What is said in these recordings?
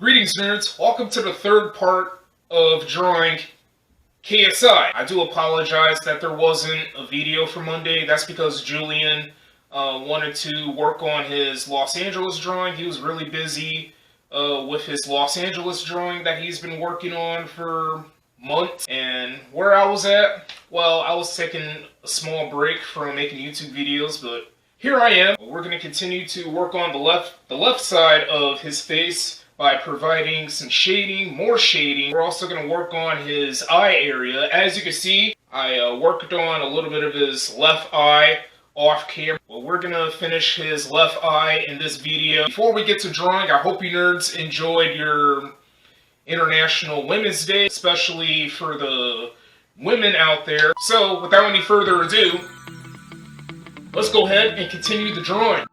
Greetings, nerds. Welcome to the third part of drawing KSI. I do apologize that there wasn't a video for Monday. That's because Julian wanted to work on his Los Angeles drawing. He was really busy with his Los Angeles drawing that he's been working on for months. And where I was at, well, I was taking a small break from making YouTube videos, but here I am. We're going to continue to work on the left side of his face by providing some shading, more shading. We're also going to work on his eye area. As you can see, I worked on a little bit of his left eye off camera. Well, we're going to finish his left eye in this video. Before we get to drawing, I hope you nerds enjoyed your International Women's Day, especially for the women out there. So, without any further ado, let's go ahead and continue the drawing.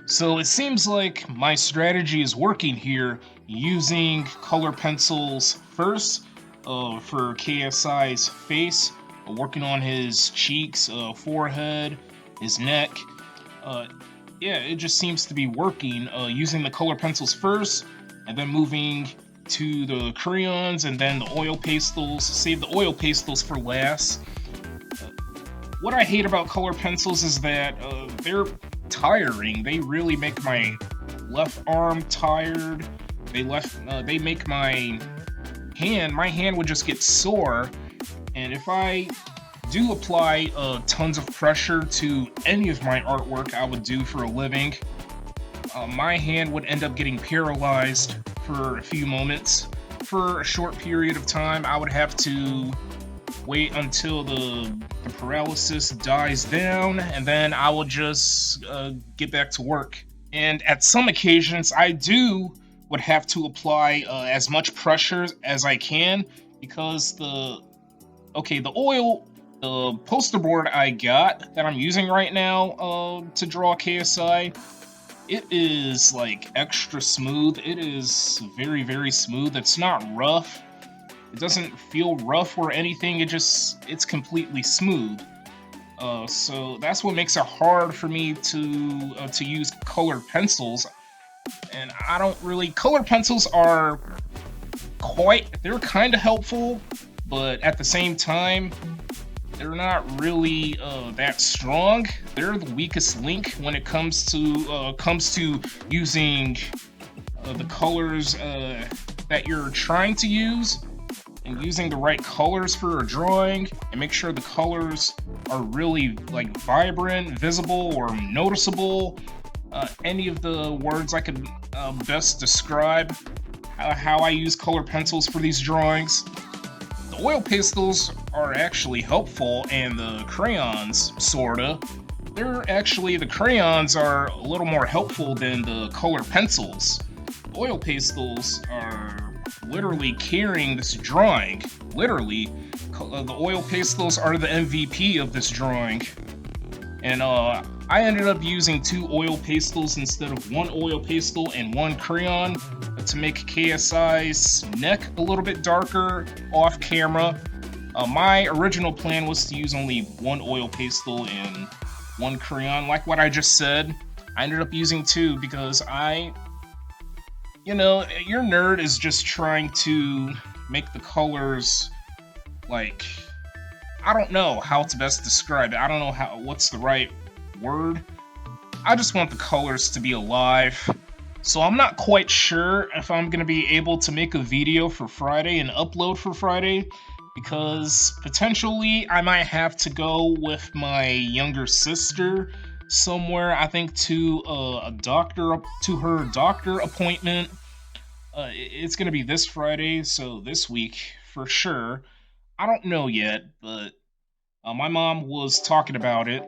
So it seems like my strategy is working here, using color pencils first for KSI's face, working on his cheeks, forehead, his neck. Yeah, it just seems to be working, using the color pencils first, and then moving to the crayons, and then the oil pastels. Save the oil pastels for last. What I hate about color pencils is that they're tiring. They really make my left arm tired. They make my hand would just get sore. And if I do apply tons of pressure to any of my artwork I would do for a living, my hand would end up getting paralyzed for a few moments. For a short period of time, I would have to wait until the paralysis dies down, and then I will just get back to work. And at some occasions, I would have to apply as much pressure as I can, because the poster board I got that I'm using right now to draw KSI, it is like extra smooth. It is very, very smooth. It's not rough. It doesn't feel rough or anything. It's completely smooth. So that's what makes it hard for me to use colored pencils. And color pencils are they're kind of helpful, but at the same time, they're not really that strong. They're the weakest link when it comes to using the colors that you're trying to use, and using the right colors for a drawing, and make sure the colors are really like vibrant, visible, or noticeable. Any of the words I could best describe how I use color pencils for these drawings. The oil pastels are actually helpful, and the crayons, sorta. The crayons are a little more helpful than the color pencils. The oil pastels are literally carrying this drawing. Literally, the oil pastels are the MVP of this drawing. And I ended up using 2 oil pastels instead of 1 oil pastel and 1 crayon to make KSI's neck a little bit darker off camera. My original plan was to use only 1 oil pastel and 1 crayon, like what I just said. I ended up using 2 because your nerd is just trying to make the colors, like, I don't know how to best describe it. I don't know what's the right word. I just want the colors to be alive. So I'm not quite sure if I'm going to be able to make a video for Friday and upload for Friday, because potentially I might have to go with my younger sister somewhere, I think to her doctor appointment. It's gonna be this Friday, so this week for sure. I don't know yet, but my mom was talking about it,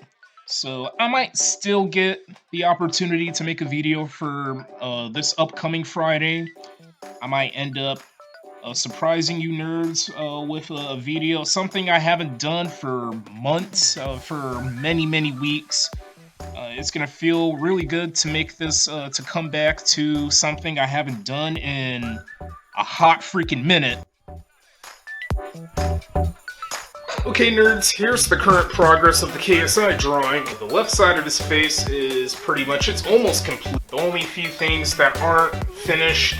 so I might still get the opportunity to make a video for this upcoming Friday. I might end up surprising you nerds with a video, something I haven't done for months, for many weeks. It's gonna feel really good to make this, to come back to something I haven't done in a hot freaking minute. Okay, nerds, here's the current progress of the KSI drawing. The left side of his face is pretty much, it's almost complete. The only few things that aren't finished,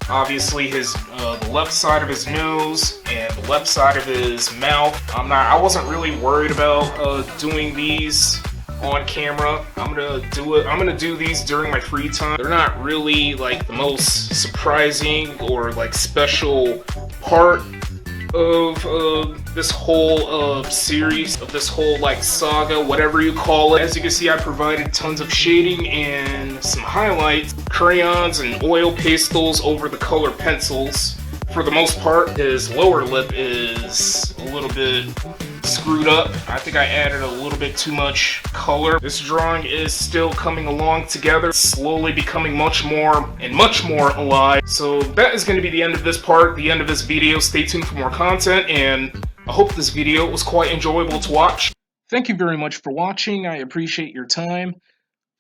obviously the left side of his nose and the left side of his mouth. I wasn't really worried about doing these on camera. I'm gonna do these during my free time. They're not really like the most surprising or like special part of this whole series, of this whole like saga, whatever you call it. As you can see, I provided tons of shading and some highlights, crayons and oil pastels over the color pencils. For the most part, his lower lip is a little bit screwed up. I think I added a little bit too much color. This drawing is still coming along together, slowly becoming much more alive. So that is going to be the end of this part, the end of this video. Stay tuned for more content, and I hope this video was quite enjoyable to watch. Thank you very much for watching. I appreciate your time.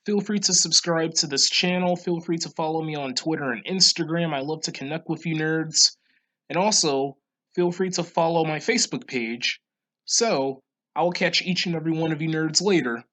Feel free to subscribe to this channel. Feel free to follow me on Twitter and Instagram. I love to connect with you nerds. And also, feel free to follow my Facebook page. So, I will catch each and every one of you nerds later.